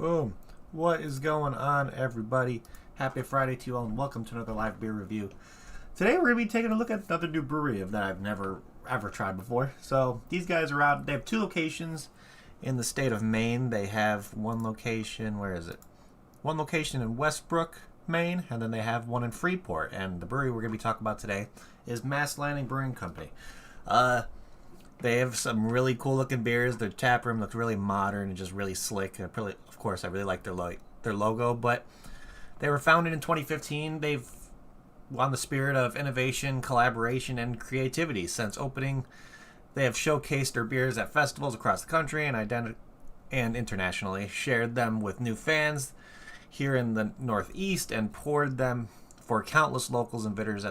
Boom. What is going on, everybody? Happy Friday to you all, and welcome to another live beer review. Today we're going to be taking a look at another new brewery that I've never ever tried before. So these guys are out. They have two locations in the state of Maine. They have one location, where is it? One location in Westbrook, Maine, and then they have one in Freeport. And the brewery we're going to be talking about today is Mast Brewing Company. They have some really cool looking beers. Their tap room looks really modern and just really slick. And of course, I really like their logo. But they were founded in 2015. They've on the spirit of innovation, collaboration, and creativity. Since opening, they have showcased their beers at festivals across the country and internationally, shared them with new fans here in the Northeast, and poured them for countless locals and bidders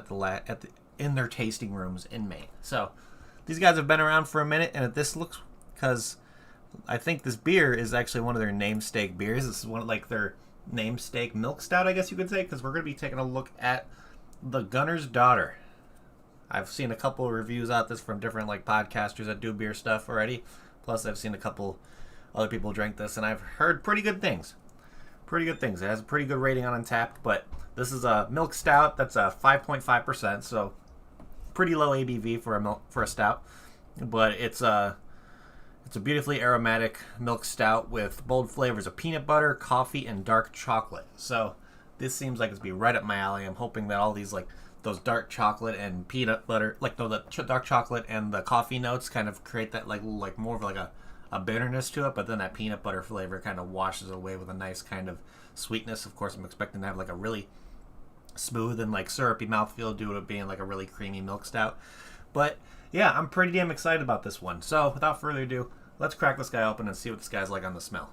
in their tasting rooms in Maine. So these guys have been around for a minute, and this looks, because I think this beer is actually one of their namesake beers. This is one of like their namesake milk stout, I guess you could say, because we're going to be taking a look at the Gunner's Daughter. I've seen a couple of reviews out this from different like podcasters that do beer stuff already. Plus, I've seen a couple other people drink this, and I've heard pretty good things. Pretty good things. It has a pretty good rating on Untappd, but this is a milk stout that's a 5.5%, so pretty low ABV for a stout, but it's a beautifully aromatic milk stout with bold flavors of peanut butter, coffee, and dark chocolate. So this seems like it's be right up my alley. I'm hoping that all these like those dark chocolate and peanut butter, like no, the dark chocolate and the coffee notes kind of create that like more of like a bitterness to it, but then that peanut butter flavor kind of washes away with a nice kind of sweetness. Of course, I'm expecting to have like a really smooth and like syrupy mouthfeel due to it being like a really creamy milk stout. But yeah, I'm pretty damn excited about this one. So without further ado, let's crack this guy open and see what this guy's like on the smell.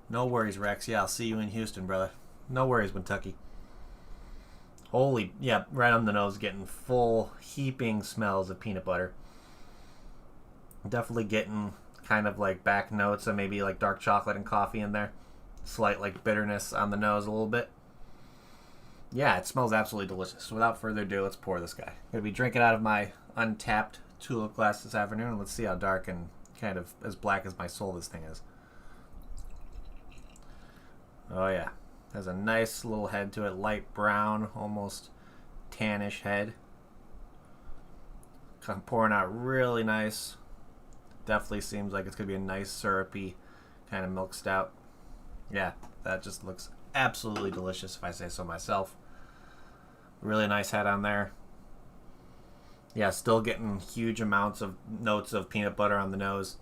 No worries, Rex. Yeah, I'll see you in Houston, brother. No worries, Kentucky. Holy, yeah, right on the nose, getting full heaping smells of peanut butter. Definitely getting kind of like back notes of maybe like dark chocolate and coffee in there. Slight like bitterness on the nose a little bit. Yeah, it smells absolutely delicious. So without further ado, let's pour this guy. I'm going to be drinking out of my Untappd tulip glass this afternoon. Let's see how dark and kind of as black as my soul this thing is. Oh yeah, has a nice little head to it, light brown, almost tannish head. Kind of pouring out really nice. Definitely seems like it's going to be a nice syrupy kind of milk stout. Yeah, that just looks absolutely delicious if I say so myself. Really nice head on there. Yeah, still getting huge amounts of notes of peanut butter on the nose.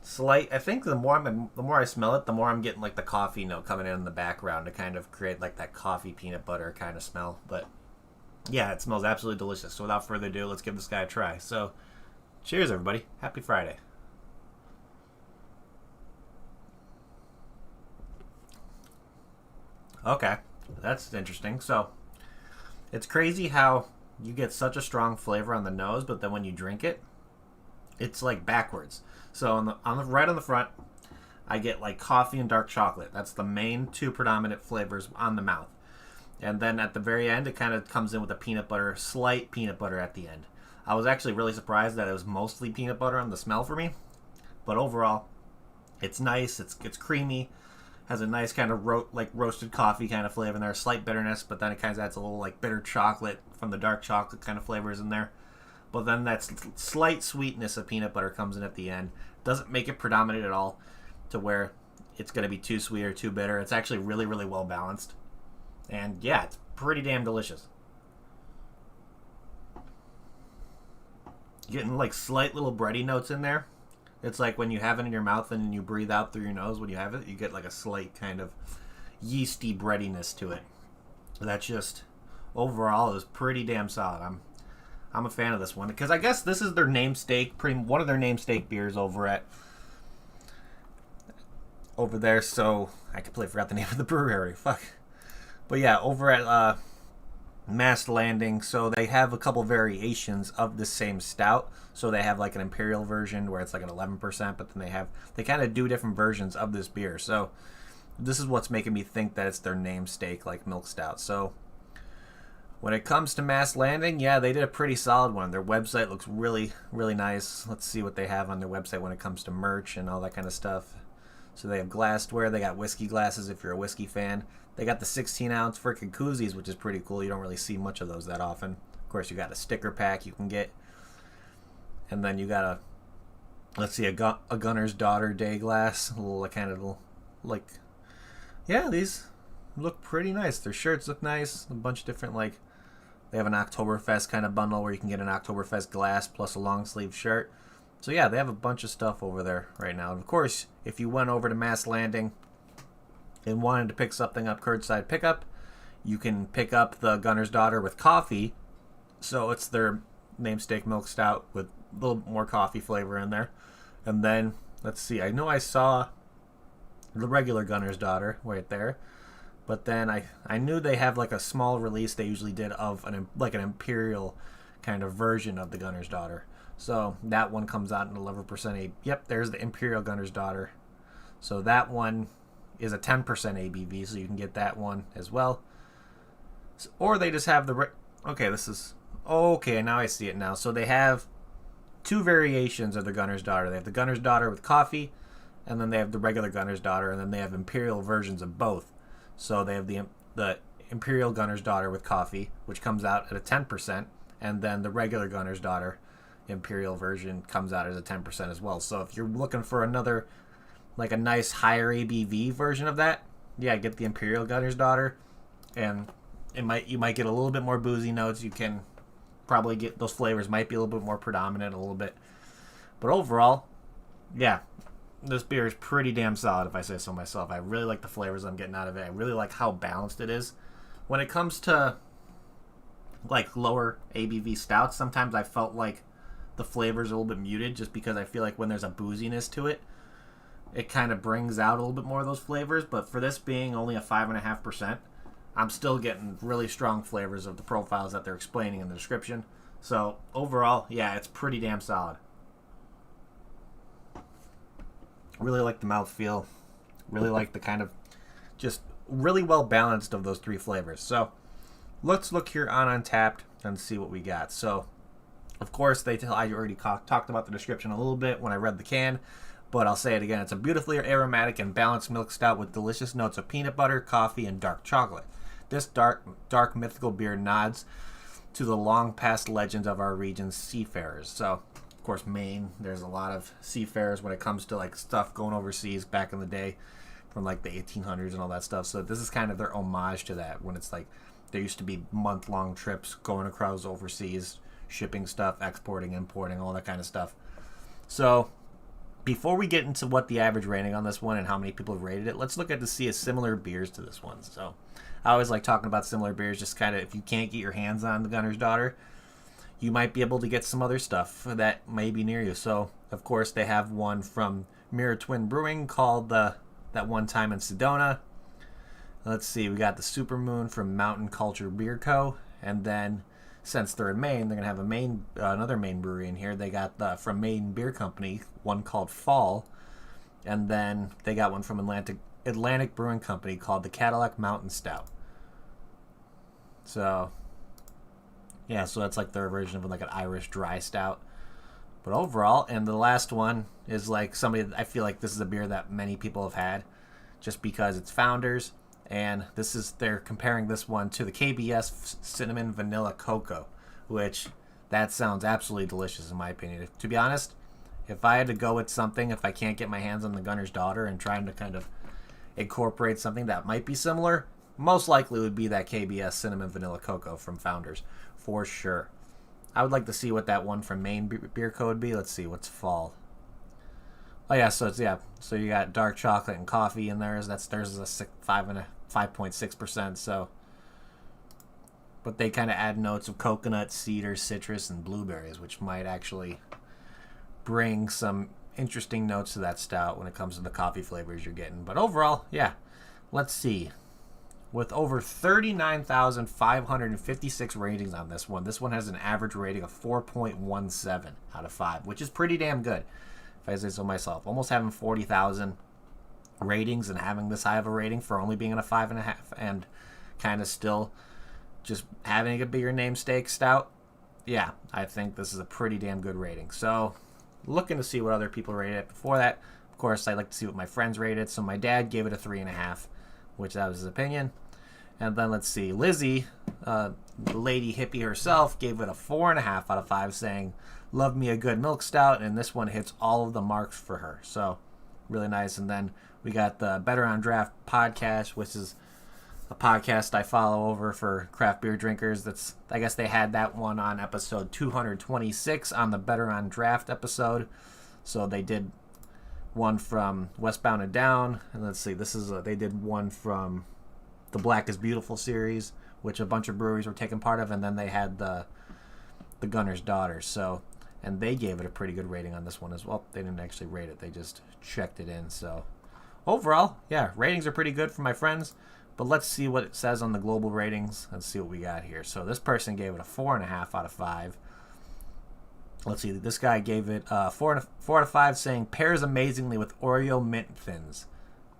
Slight, I think the more I smell it, the more I'm getting like the coffee note coming in the background to kind of create like that coffee peanut butter kind of smell. But yeah, it smells absolutely delicious. So without further ado, let's give this guy a try. So cheers, everybody. Happy Friday. Okay, that's interesting. So it's crazy how you get such a strong flavor on the nose, but then when you drink it, it's like backwards. So right on the front, I get like coffee and dark chocolate. That's the main two predominant flavors on the mouth. And then at the very end, it kind of comes in with a slight peanut butter at the end. I was actually really surprised that it was mostly peanut butter on the smell for me. But overall, it's nice. It's creamy. Has a nice kind of roasted coffee kind of flavor in there. Slight bitterness, but then it kind of adds a little like bitter chocolate from the dark chocolate kind of flavors in there. But then that slight sweetness of peanut butter comes in at the end. Doesn't make it predominant at all to where it's going to be too sweet or too bitter. It's actually really, really well balanced. And yeah, it's pretty damn delicious. Getting like slight little bready notes in there. It's like when you have it in your mouth and you breathe out through your nose when you have it, you get like a slight kind of yeasty breadiness to it. That just overall is pretty damn solid. I'm a fan of this one because I guess this is their namesake, one of their namesake beers over there. So I completely forgot the name of the brewery already. Fuck. But yeah, over at Mast Landing, so they have a couple variations of the same stout. So they have like an imperial version where it's like an 11%, but then they kind of do different versions of this beer. So this is what's making me think that it's their namesake like milk stout. So When it comes to Mast Landing, yeah, they did a pretty solid one. Their website looks really, really nice. Let's see what they have on their website when it comes to merch and all that kind of stuff. So they have glassware. They got whiskey glasses if you're a whiskey fan. They got the 16-ounce freaking koozies, which is pretty cool. You don't really see much of those that often. Of course, you got a sticker pack you can get. And then you got a, let's see, a Gunner's Daughter day glass. A little kind of like, yeah, these look pretty nice. Their shirts look nice. A bunch of different, like, they have an Oktoberfest kind of bundle where you can get an Oktoberfest glass plus a long sleeve shirt. So yeah, they have a bunch of stuff over there right now. And of course, if you went over to Mast Landing and wanted to pick something up curbside pickup, you can pick up the Gunner's Daughter with coffee. So it's their namesake milk stout with a little more coffee flavor in there. And then, let's see, I know I saw the regular Gunner's Daughter right there. But then I knew they have like a small release they usually did of an imperial kind of version of the Gunner's Daughter. So that one comes out in 11% Yep, there's the Imperial Gunner's Daughter. So that one is a 10% ABV, so you can get that one as well. So, or they just have the... Okay, this is... Okay, now I see it now. So they have two variations of the Gunner's Daughter. They have the Gunner's Daughter with coffee, and then they have the regular Gunner's Daughter, and then they have Imperial versions of both. So they have the Imperial Gunner's Daughter with coffee, which comes out at a 10%, and then the regular Gunner's Daughter Imperial version comes out as a 10% as well. So if you're looking for another, like a nice higher ABV version of that, yeah, get the Imperial Gunner's Daughter, and you might get a little bit more boozy notes. You can probably get those flavors might be a little bit more predominant a little bit, but overall, yeah, this beer is pretty damn solid if I say so myself. I really like the flavors I'm getting out of it. I really like how balanced it is. When it comes to like lower ABV stouts, sometimes I felt like the flavors are a little bit muted just because I feel like when there's a booziness to it, it kind of brings out a little bit more of those flavors. But for this being only a 5.5%, I'm still getting really strong flavors of the profiles that they're explaining in the description. So overall, yeah, it's pretty damn solid. Really like the mouthfeel. Really like the kind of just really well balanced of those three flavors. So let's look here on Untapped and see what we got. So of course, I already talked about the description a little bit when I read the can, but I'll say it again. It's a beautifully aromatic and balanced milk stout with delicious notes of peanut butter, coffee, and dark chocolate. This dark mythical beer nods to the long past legends of our region's seafarers. So, of course, Maine, there's a lot of seafarers when it comes to like stuff going overseas back in the day from like the 1800s and all that stuff. So this is kind of their homage to that, when it's like there used to be month-long trips going across overseas, shipping stuff, exporting, importing, all that kind of stuff. So before we get into what the average rating on this one and how many people have rated it, let's look at to see similar beers to this one. So I always like talking about similar beers, just kind of if you can't get your hands on the Gunner's Daughter, you might be able to get some other stuff that may be near you. So of course they have one from Mirror Twin Brewing called That One Time in Sedona. Let's see, we got the Supermoon from Mountain Culture Beer Co. And then since they're in Maine, they're going to have another Maine brewery in here. They got from Maine Beer Company, one called Fall. And then they got one from Atlantic Brewing Company called the Cadillac Mountain Stout. So, yeah, so that's like their version of like an Irish dry stout. But overall, and the last one is like I feel like this is a beer that many people have had just because it's Founders. And they're comparing this one to the KBS Cinnamon Vanilla Cocoa, which that sounds absolutely delicious in my opinion. To be honest, if I had to go with something, if I can't get my hands on the Gunner's Daughter and trying to kind of incorporate something that might be similar, most likely would be that KBS Cinnamon Vanilla Cocoa from Founders, for sure. I would like to see what that one from Maine Beer Co. would be. Let's see, what's Fall? Oh yeah, so you got dark chocolate and coffee in theirs. Theirs is a 5.6%. So, but they kind of add notes of coconut, cedar, citrus, and blueberries, which might actually bring some interesting notes to that stout when it comes to the coffee flavors you're getting. But overall, yeah, let's see. With over 39,556 ratings on this one has an average rating of 4.17 out of 5, which is pretty damn good, if I say so myself. Almost having 40,000 ratings and having this high of a rating for only being in a 5.5 and kind of still just having a bigger name stake stout, yeah, I think this is a pretty damn good rating. So, looking to see what other people rated it. Before that, of course, I like to see what my friends rated. So my dad gave it a 3.5, which that was his opinion. And then let's see, Lizzie, the lady hippie herself, gave it a 4.5 out of 5, saying, "Love me a good milk stout," and this one hits all of the marks for her. So, really nice. And then we got the Better on Draft podcast, which is a podcast I follow over for craft beer drinkers. That's, I guess they had that one on episode 226 on the Better on Draft episode. So they did one from Westbound and Down, and let's see, they did one from the Black is Beautiful series, which a bunch of breweries were taking part of, and then they had the Gunner's Daughters. So, and they gave it a pretty good rating on this one as well. They didn't actually rate it; they just checked it in. So, overall, yeah, ratings are pretty good for my friends. But let's see what it says on the global ratings. Let's see what we got here. So this person gave it a 4.5 out of 5. Let's see, this guy gave it 4 out of 5, saying pairs amazingly with Oreo mint thins.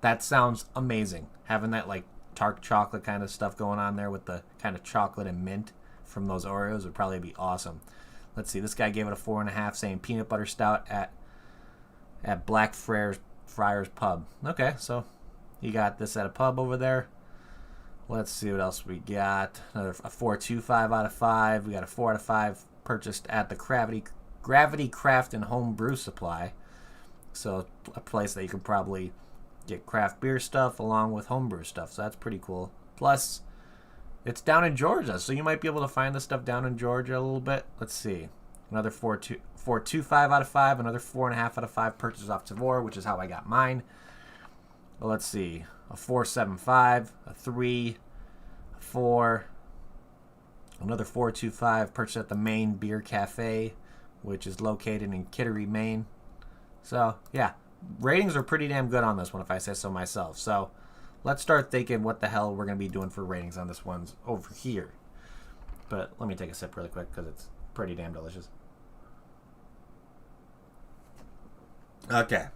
That sounds amazing. Having that like dark chocolate kind of stuff going on there with the kind of chocolate and mint from those Oreos would probably be awesome. Let's see, this guy gave it a 4.5, saying peanut butter stout at Blackfriars Pub. Okay, so you got this at a pub over there. Let's see what else we got. Another a 4.25 out of 5. We got a 4 out of 5 purchased at the Gravity Craft and Home Brew Supply. So a place that you could probably get craft beer stuff along with homebrew stuff. So that's pretty cool. Plus, it's down in Georgia, so you might be able to find this stuff down in Georgia a little bit. Let's see. Another 4.25 out of 5. Another 4.5 out of 5 purchased off Tavor, which is how I got mine. Well, let's see. A 4.75, a 3, a 4, another 4.25 purchased at the Maine Beer Cafe, which is located in Kittery, Maine. So, yeah, ratings are pretty damn good on this one, if I say so myself. So, let's start thinking what the hell we're going to be doing for ratings on this one over here. But let me take a sip really quick because it's pretty damn delicious. Okay,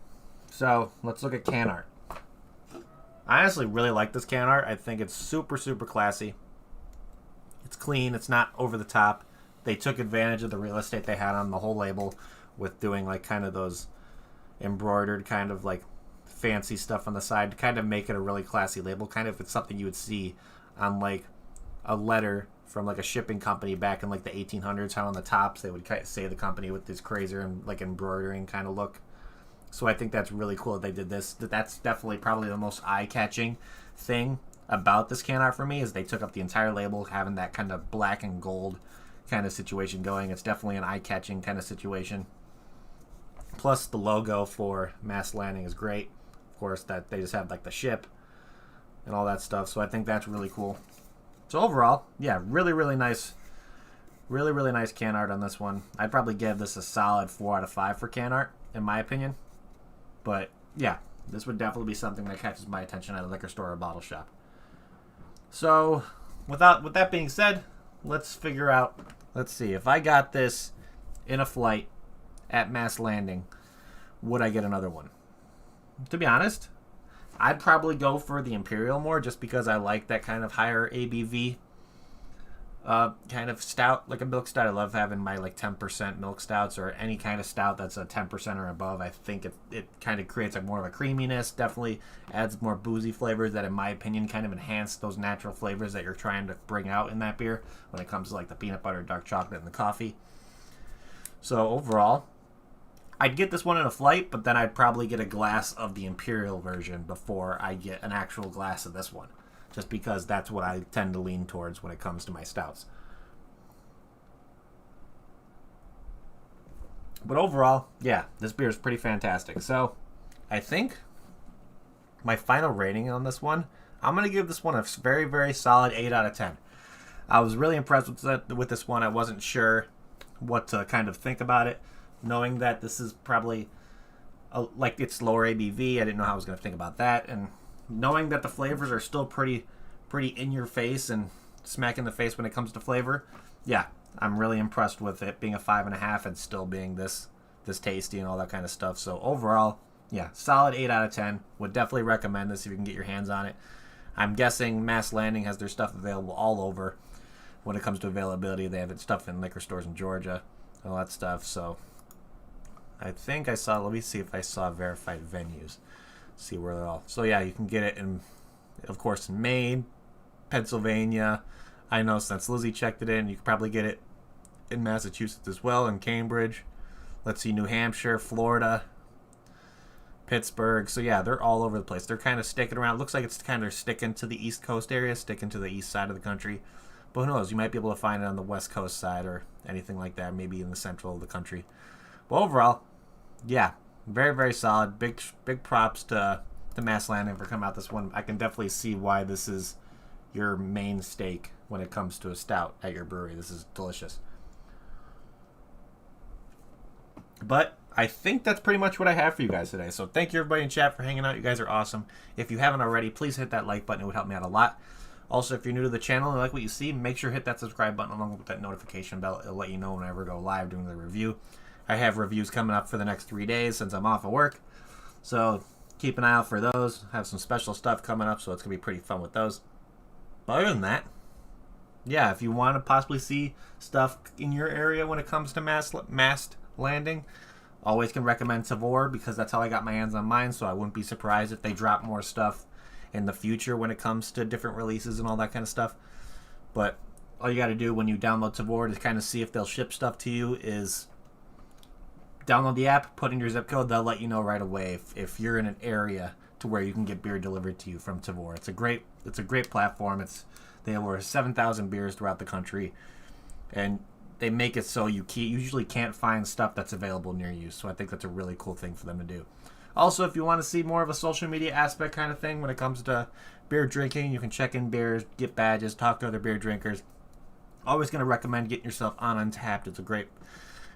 so let's look at can art. I honestly really like this can art. I think it's super, super classy. It's clean. It's not over the top. They took advantage of the real estate they had on the whole label with doing like kind of those embroidered kind of like fancy stuff on the side to kind of make it a really classy label. Kind of it's something you would see on like a letter from like a shipping company back in like the 1800s, how on the tops they would say the company with this crazy and like embroidering kind of look. So I think that's really cool that they did this. That's definitely probably the most eye-catching thing about this can art for me is they took up the entire label, having that kind of black and gold kind of situation going. It's definitely an eye-catching kind of situation. Plus the logo for Mast Landing is great. Of course, that they just have like the ship and all that stuff. So I think that's really cool. So overall, yeah, really, really nice. Really, really nice can art on this one. I'd probably give this a solid 4 out of 5 for can art, in my opinion. But, yeah, this would definitely be something that catches my attention at a liquor store or bottle shop. So, with that being said, let's figure out, let's see, if I got this in a flight at Mast Landing, would I get another one? To be honest, I'd probably go for the Imperial more just because I like that kind of higher ABV kind of stout, like a milk stout. I love having my like 10% milk stouts or any kind of stout that's a 10% or above. I think it kind of creates more of a creaminess, definitely adds more boozy flavors that in my opinion kind of enhance those natural flavors that you're trying to bring out in that beer when it comes to like the peanut butter, dark chocolate, and the coffee. So overall, I'd get this one in a flight, but then I'd probably get a glass of the Imperial version before I get an actual glass of this one. Just because that's what I tend to lean towards when it comes to my stouts. But overall, yeah, this beer is pretty fantastic. So, I think my final rating on this one, I'm going to give this one a very, very solid 8 out of 10. I was really impressed with this one. I wasn't sure what to kind of think about it, knowing that this is probably like it's lower ABV. I didn't know how I was going to think about that, and knowing that the flavors are still pretty in your face and smack in the face when it comes to flavor, yeah, I'm really impressed with it being a 5.5 and still being this tasty and all that kind of stuff. So overall, yeah, solid 8 out of 10. Would definitely recommend this if you can get your hands on it. I'm guessing Mast Landing has their stuff available all over. when it comes to availability. They have stuff in liquor stores in Georgia, all that stuff. So I think I saw, let me see if I saw verified venues. See where they're all. So yeah, you can get it in, of course, in Maine, Pennsylvania. I know since Lizzie checked it in, you can probably get it in Massachusetts as well, in Cambridge. Let's see, New Hampshire, Florida, Pittsburgh. So yeah, they're all over the place. They're kind of sticking around. Looks like it's kind of sticking to the East Coast area, sticking to the east side of the country. But who knows? You might be able to find it on the West Coast side or anything like that, maybe in the central of the country. But overall, yeah, very, very solid. Big props to Mast Landing for coming out this one. I can definitely see why this is your main stake when it comes to a stout at your brewery. This is delicious. But I think that's pretty much what I have for you guys today. So thank you everybody in chat for hanging out. You guys are awesome. If you haven't already, please hit that like button. It would help me out a lot. Also, if you're new to the channel and like what you see, make sure to hit that subscribe button along with that notification bell. It'll let you know whenever I go live doing the review. I have reviews coming up for the next 3 days since I'm off of work. So keep an eye out for those. I have some special stuff coming up, so it's going to be pretty fun with those. But other than that, yeah, if you want to possibly see stuff in your area when it comes to Mast Landing, always can recommend Tavour because that's how I got my hands on mine, so I wouldn't be surprised if they drop more stuff in the future when it comes to different releases and all that kind of stuff. But all you got to do when you download Tavour to kind of see if they'll ship stuff to you is download the app, put in your zip code. They'll let you know right away if you're in an area to where you can get beer delivered to you from Tavour. It's a great platform. They have over 7,000 beers throughout the country, and they make it so you usually can't find stuff that's available near you. So I think that's a really cool thing for them to do. Also, if you want to see more of a social media aspect kind of thing when it comes to beer drinking, you can check in beers, get badges, talk to other beer drinkers. Always going to recommend getting yourself on Untapped. It's a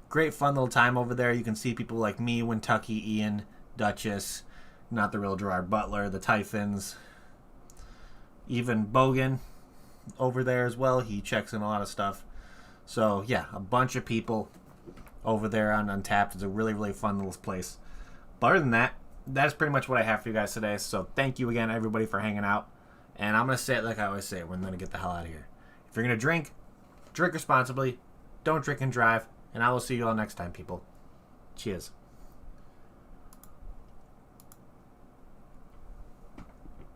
great fun little time over there. You can see people like me, Wintucky, Ian, Duchess, Not the Real Gerard Butler, the Typhons, even Bogan over there as well. He checks in a lot of stuff. So yeah, a bunch of people over there on Untapped. It's a really, really fun little place. But other than that, that's pretty much what I have for you guys today. So thank you again, everybody, for hanging out. And I'm going to say it like I always say, we're going to get the hell out of here. If you're going to drink responsibly. Don't drink and drive. And I will see you all next time, people. Cheers.